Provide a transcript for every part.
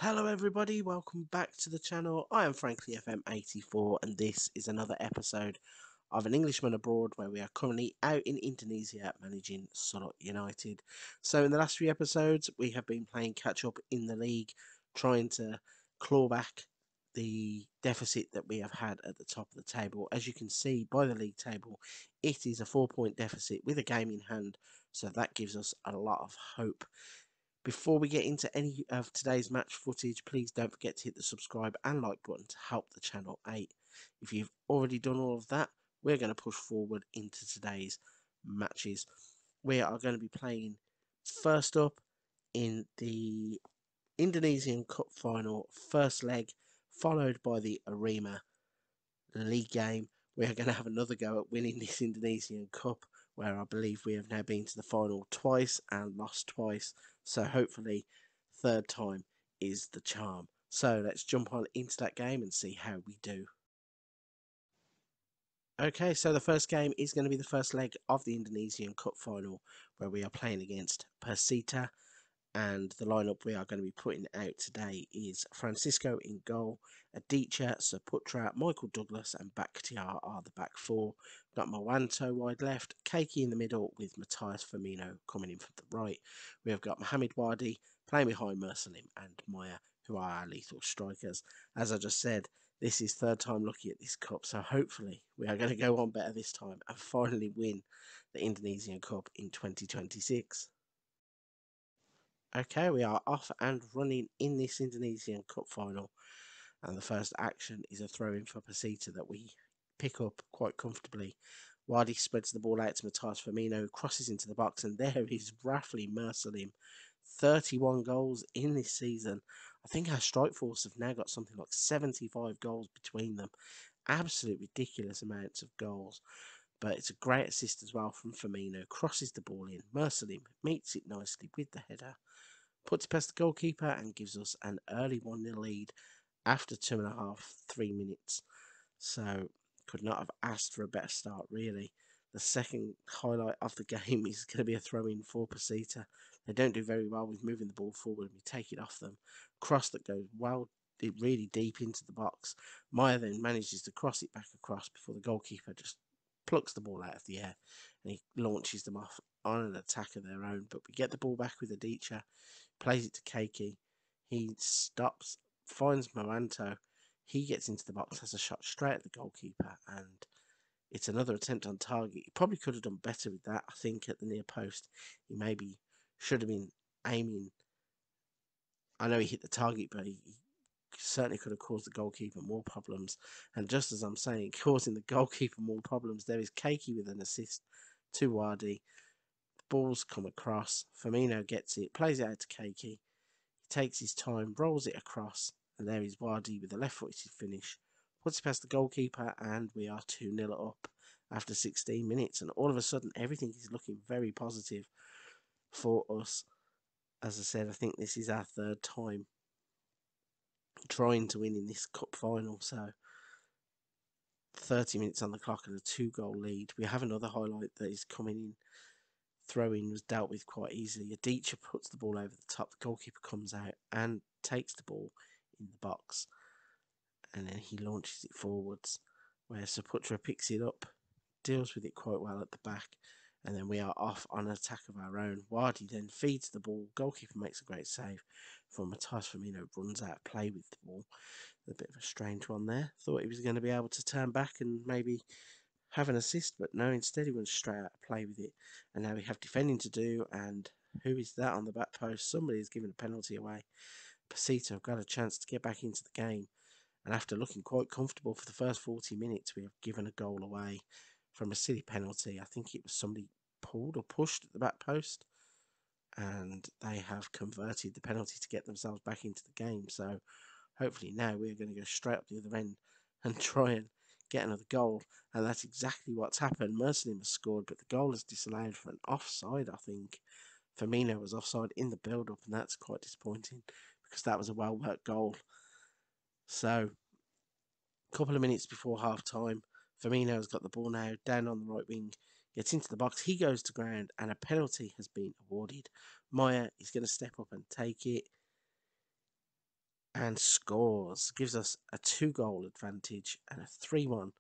Hello everybody, welcome back to the channel. I am frankly FM84 and this is another episode of An Englishman Abroad where we are currently out in Indonesia managing Sulut United. So in the last few episodes we have been playing catch up in the league, trying to claw back the deficit that we have had at the top of the table. As you can see by the league table, it is a 4-point deficit with a game in hand, so that gives us a lot of hope. Before we get into any of today's match footage, please don't forget to hit the subscribe and like button to help the channel out. If you've already done all of that, we're going to push forward into today's matches. We are going to be playing first up in the Indonesian Cup final first leg, followed by the Arema league game. We are going to have another go at winning this Indonesian Cup, where I believe we have now been to the final twice and lost twice. So hopefully third time is the charm. So let's jump on into that game and see how we do. Okay, so the first game is going to be the first leg of the Indonesian Cup final, where we are playing against Persita. And the lineup we are going to be putting out today is Francisco in goal, Adichie, Saputra, Michael Douglas and Bakhtiar are the back four. We've got Mawanto wide left, Keiki in the middle with Matthias Firmino coming in from the right. We have got Mohamed Wadi playing behind Mersalim and Maya, who are our lethal strikers. As I just said, this is third time lucky at this cup, so hopefully we are going to go on better this time and finally win the Indonesian Cup in 2026. Okay, we are off and running in this Indonesian Cup final. And the first action is a throw-in for Persita that we pick up quite comfortably. Wadi spreads the ball out to Matthias Firmino, crosses into the box, and there is Rafli Mersalim. 31 goals in this season. I think our strike force have now got something like 75 goals between them. Absolute ridiculous amounts of goals. But it's a great assist as well from Firmino. Crosses the ball in. Mersalim meets it nicely with the header. Puts past the goalkeeper and gives us an early 1-0 lead after 2.5, 3 minutes. So could not have asked for a better start, really. The second highlight of the game is going to be a throw-in for Persita. They don't do very well with moving the ball forward and we take it off them. Cross that goes really deep into the box. Maya then manages to cross it back across before the goalkeeper just plucks the ball out of the air and he launches them off on an attack of their own. But we get the ball back with Adichie, plays it to Keiki. He stops, finds Moranto. He gets into the box, has a shot straight at the goalkeeper, and it's another attempt on target. He probably could have done better with that, I think, at the near post. He maybe should have been aiming. I know he hit the target, but he certainly could have caused the goalkeeper more problems. And just as I'm saying, causing the goalkeeper more problems, there is Keiki with an assist to Wadi. Balls come across. Firmino gets it, plays it out to Keiki. He takes his time, rolls it across, and there is Wadi with a left-footed finish. Puts it past the goalkeeper, and we are 2-0 up after 16 minutes. And all of a sudden, everything is looking very positive for us. As I said, I think this is our third time trying to win in this cup final. So 30 minutes on the clock and a 2-goal lead. We have another highlight that is coming in. Throw-in was dealt with quite easily. Adichie puts the ball over the top. The goalkeeper comes out and takes the ball in the box. And then he launches it forwards, where Saputra picks it up, deals with it quite well at the back. And then we are off on an attack of our own. Wadi then feeds the ball. Goalkeeper makes a great save. For Matthias Firmino runs out of play with the ball. A bit of a strange one there. Thought he was going to be able to turn back and maybe have an assist, but no, instead he went straight out to play with it. And now we have defending to do, and who is that on the back post? Somebody has given a penalty away. Persita have got a chance to get back into the game, and after looking quite comfortable for the first 40 minutes, we have given a goal away from a silly penalty. I think it was somebody pulled or pushed at the back post, and they have converted the penalty to get themselves back into the game. So hopefully now we're going to go straight up the other end and try and get another goal, and that's exactly what's happened. Mersalim has scored, but the goal is disallowed for an offside, I think. Firmino was offside in the build-up, and that's quite disappointing because that was a well-worked goal. So, a couple of minutes before half-time, Firmino's got the ball now, down on the right wing, gets into the box, he goes to ground, and a penalty has been awarded. Maya is going to step up and take it. and scores. Gives us a 2-goal advantage and a 3-1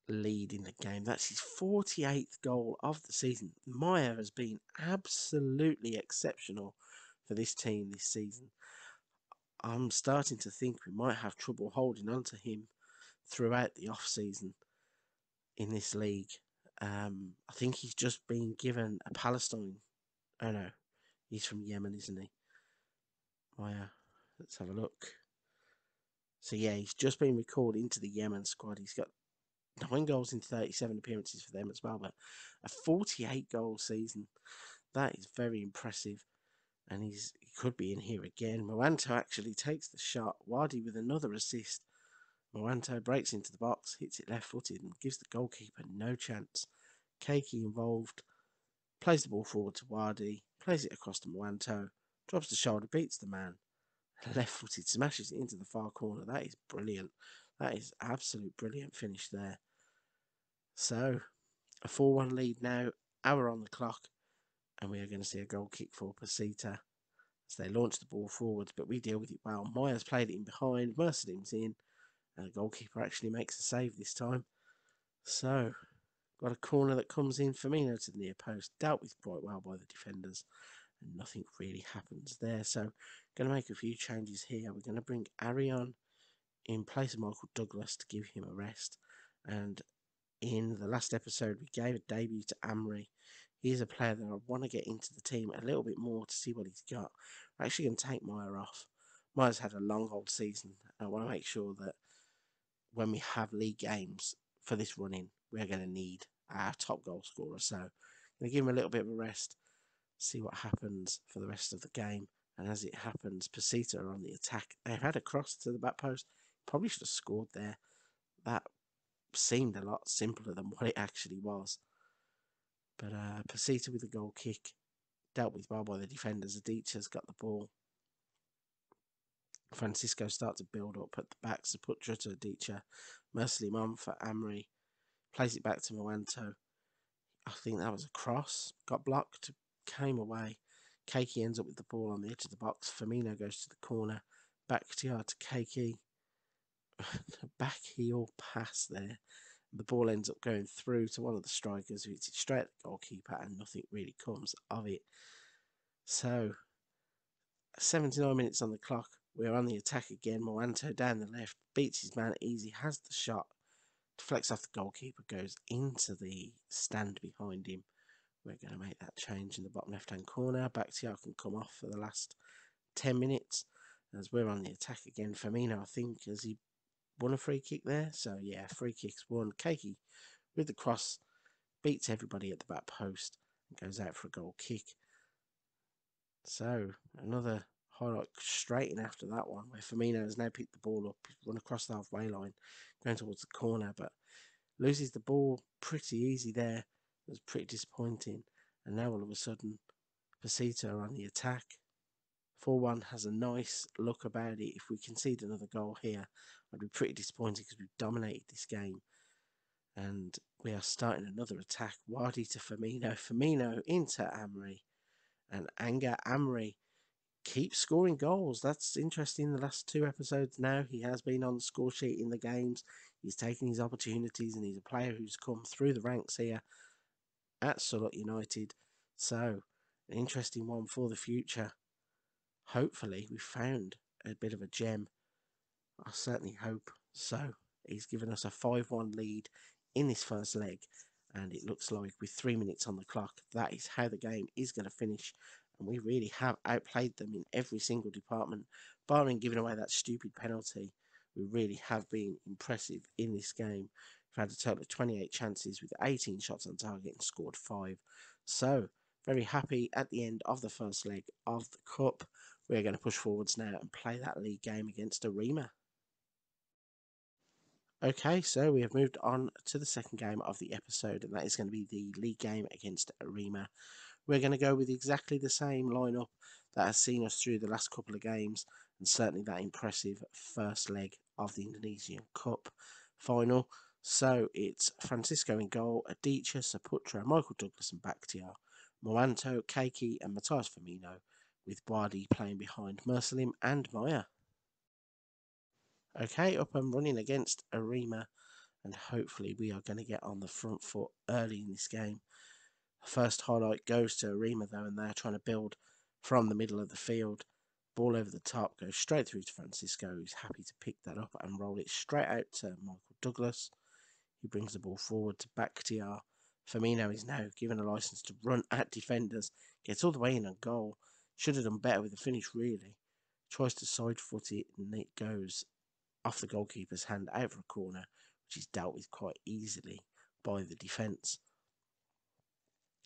lead in the game. That's his 48th goal of the season. Meyer has been absolutely exceptional for this team this season. I'm starting to think we might have trouble holding on to him throughout the off-season in this league. I think he's just been given a Palestine. Oh no, he's from Yemen, isn't he? Meyer. Let's have a look. So yeah, he's just been recalled into the Yemen squad. He's got 9 goals in 37 appearances for them as well, but a 48-goal season. That is very impressive, and he could be in here again. Moanto actually takes the shot. Wadi with another assist. Moanto breaks into the box, hits it left-footed, and gives the goalkeeper no chance. Keiki involved, plays the ball forward to Wadi, plays it across to Moanto, drops the shoulder, beats the man, left-footed, smashes it into the far corner. That is brilliant. That is absolute brilliant finish there. So, a 4-1 lead now, hour on the clock, and we are going to see a goal kick for Pasita as they launch the ball forwards, but we deal with it well. Myers played it in behind, Mercedim's in, and the goalkeeper actually makes a save this time. So, got a corner that comes in, Firmino to the near post, dealt with quite well by the defenders, and nothing really happens there. So, going to make a few changes here. We're going to bring Arion in place of Michael Douglas to give him a rest, and in the last episode we gave a debut to Amri. He's a player that I want to get into the team a little bit more to see what he's got. We're actually going to take Meyer off. Meyer's had a long old season. I want to make sure that when we have league games for this run-in, we're going to need our top goal scorer. So I'm going to give him a little bit of a rest, see what happens for the rest of the game. And as it happens, Pasita are on the attack. They've had a cross to the back post. Probably should have scored there. That seemed a lot simpler than what it actually was. But Pasita with a goal kick, dealt with well by the defenders. Adicha's got the ball. Francisco starts to build up at the back. Saputra to Adicha. Mercilessly on for Amri. Plays it back to Moanto. I think that was a cross. Got blocked. Came away. Keiki ends up with the ball on the edge of the box. Firmino goes to the corner. Back to Keiki. Back heel pass there. The ball ends up going through to one of the strikers who hits it straight at the goalkeeper, and nothing really comes of it. So, 79 minutes on the clock. We're on the attack again. Moanto down the left, beats his man easy, has the shot, deflects off the goalkeeper, goes into the stand behind him. We're going to make that change in the bottom left-hand corner. Bakhtiar can come off for the last 10 minutes as we're on the attack again. Firmino, I think, has he won a free kick there? So, yeah, free kick's won. Keiki with the cross beats everybody at the back post and goes out for a goal kick. So, another highlight straight in after that one, where Firmino has now picked the ball up, run across the halfway line, going towards the corner, but loses the ball pretty easy there. It was pretty disappointing. And now all of a sudden, Pasita are on the attack. 4-1 has a nice look about it. If we concede another goal here, I'd be pretty disappointed because we've dominated this game. And we are starting another attack. Wadi to Firmino. Firmino into Amri. And Anga Amri keeps scoring goals. That's interesting. The last 2 episodes now, he has been on the score sheet in the games. He's taken his opportunities, and he's a player who's come through the ranks here at Sulut United. So, an interesting one for the future. Hopefully, we found a bit of a gem. I certainly hope so. He's given us a 5-1 lead in this first leg, and it looks like with 3 minutes on the clock, that is how the game is going to finish. And we really have outplayed them in every single department, barring giving away that stupid penalty. We really have been impressive in this game. We've had a total of 28 chances with 18 shots on target and scored 5. So, very happy at the end of the first leg of the Cup. We're going to push forwards now and play that league game against Arima. Okay, so we have moved on to the second game of the episode, and that is going to be the league game against Arima. We're going to go with exactly the same lineup that has seen us through the last couple of games, and certainly that impressive first leg of the Indonesian Cup final. So it's Francisco in goal, Adicha, Saputra, Michael Douglas and Bakhtiar, Moanto, Keiki and Matthias Firmino, with Wadi playing behind Mersalim and Maya. Okay, up and running against Arima, and hopefully we are going to get on the front foot early in this game. First highlight goes to Arima though, and they're trying to build from the middle of the field. Ball over the top, goes straight through to Francisco, who's happy to pick that up and roll it straight out to Michael Douglas. He brings the ball forward to Bakhtiar. Firmino is now given a license to run at defenders, gets all the way in on goal. Should have done better with the finish, really. Tries to side foot it, and it goes off the goalkeeper's hand out for a corner, which is dealt with quite easily by the defence.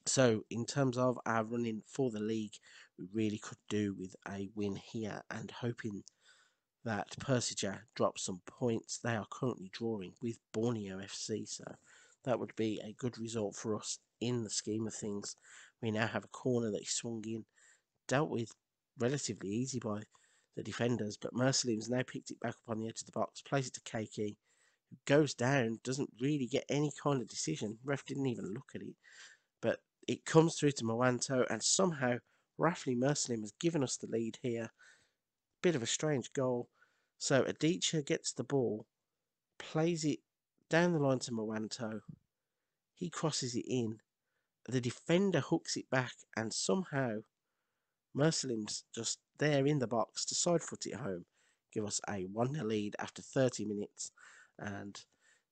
So, in terms of our running for the league, we really could do with a win here, and hoping that Persija drops some points. They are currently drawing with Borneo FC, so that would be a good result for us in the scheme of things. We now have a corner that is swung in, dealt with relatively easy by the defenders, but Mersalim's now picked it back up on the edge of the box, plays it to Keiki, who goes down, doesn't really get any kind of decision. Ref didn't even look at it, but it comes through to Mwanto, and somehow Rafli Mersalim has given us the lead here. Bit of a strange goal. So Adichie gets the ball, plays it down the line to Mwanto. He crosses it in. The defender hooks it back, and somehow Mersalim's just there in the box to side foot it home, give us a 1-0 lead after 30 minutes. And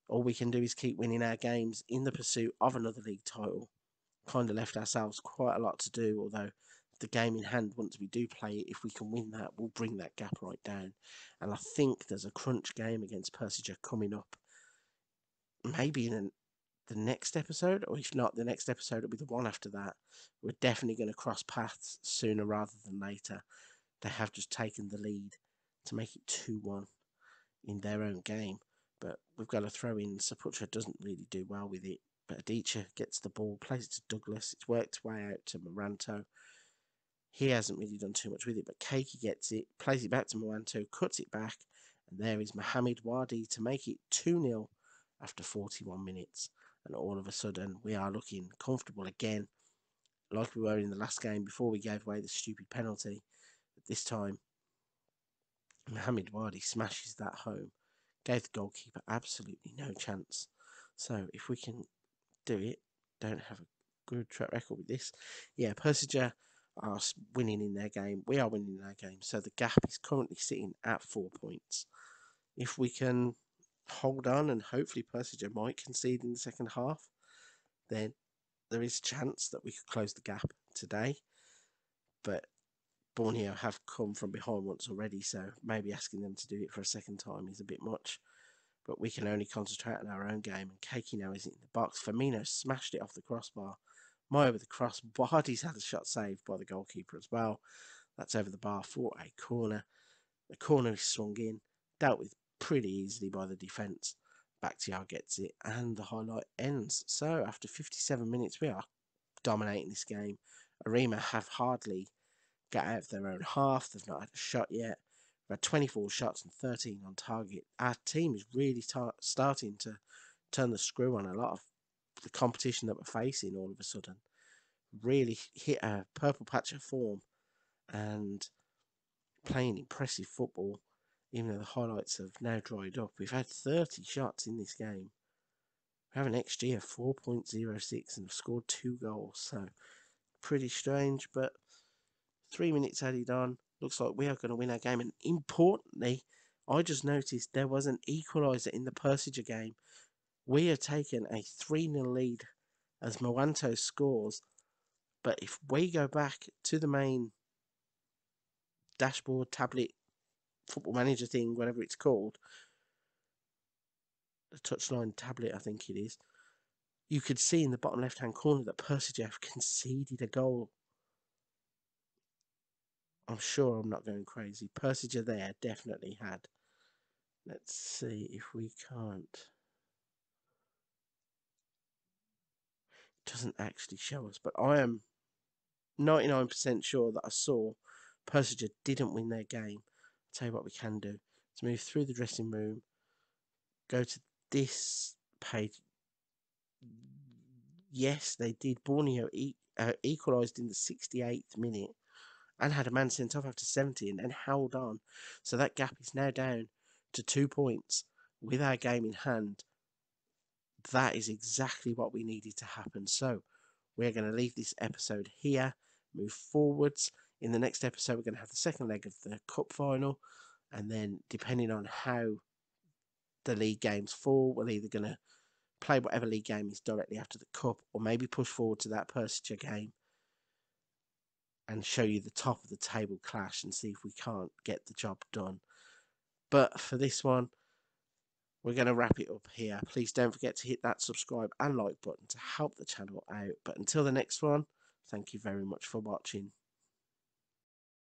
all we can do is keep winning our games in the pursuit of another league title. Kind of left ourselves quite a lot to do, although the game in hand, once we do play it, if we can win that, we'll bring that gap right down. And I think there's a crunch game against Persija coming up, maybe in the next episode, or if not the next episode, it'll be the one after that. We're definitely going to cross paths sooner rather than later. They have just taken the lead to make it 2-1 in their own game, but we've got to throw in Saputra doesn't really do well with it, but Adichie gets the ball, plays it to Douglas. It's worked its way out to Moranto. He hasn't really done too much with it, but Keiki gets it, plays it back to Mwanto, cuts it back, and there is Mohamed Wadi to make it 2-0 after 41 minutes. And all of a sudden, we are looking comfortable again, like we were in the last game before we gave away the stupid penalty. But this time, Mohamed Wadi smashes that home, gave the goalkeeper absolutely no chance. So if we can do it, don't have a good track record with this. Yeah, Persija are winning in their game. We are winning in our game. So the gap is currently sitting at 4 points. If we can hold on, and hopefully Persija might concede in the second half, then there is a chance that we could close the gap today. But Borneo have come from behind once already, so maybe asking them to do it for a second time is a bit much. But we can only concentrate on our own game, and Keiki now isn't in the box. Firmino smashed it off the crossbar. Maya with the cross. Wadi's had a shot saved by the goalkeeper as well. That's over the bar for a corner. The corner is swung in, dealt with pretty easily by the defence. Bakhtiar gets it, and the highlight ends. So after 57 minutes, we are dominating this game. Arima have hardly got out of their own half. They've not had a shot yet. We've had 24 shots and 13 on target. Our team is really starting to turn the screw on a lot of the competition that we're facing all of a sudden. Really hit a purple patch of form and playing impressive football, even though the highlights have now dried up. We've had 30 shots in this game. We have an XG of 4.06 and have scored 2 goals. So pretty strange, but 3 minutes added on. Looks like we are going to win our game. And importantly, I just noticed there was an equaliser in the Persija game. We are taking a 3-0 lead as Mwanto scores. But if we go back to the main dashboard, tablet, football manager thing, whatever it's called, the touchline tablet, I think it is, you could see in the bottom left-hand corner that Persija have conceded a goal. I'm sure I'm not going crazy. Persija there definitely had. Let's see if we can't. It doesn't actually show us, but I am 99% sure that I saw Persija didn't win their game. I'll tell you what we can do. Let's move through the dressing room. Go to this page. Yes, they did. Borneo equalised in the 68th minute and had a man sent off after 70 and then held on. So that gap is now down to 2 points with our game in hand. That is exactly what we needed to happen. So we're going to leave this episode here, move forwards. In the next episode, we're going to have the second leg of the cup final. And then depending on how the league games fall, we're either going to play whatever league game is directly after the cup, or maybe push forward to that Persica game and show you the top of the table clash and see if we can't get the job done. But for this one, we're going to wrap it up here. Please don't forget to hit that subscribe and like button to help the channel out. But until the next one, thank you very much for watching.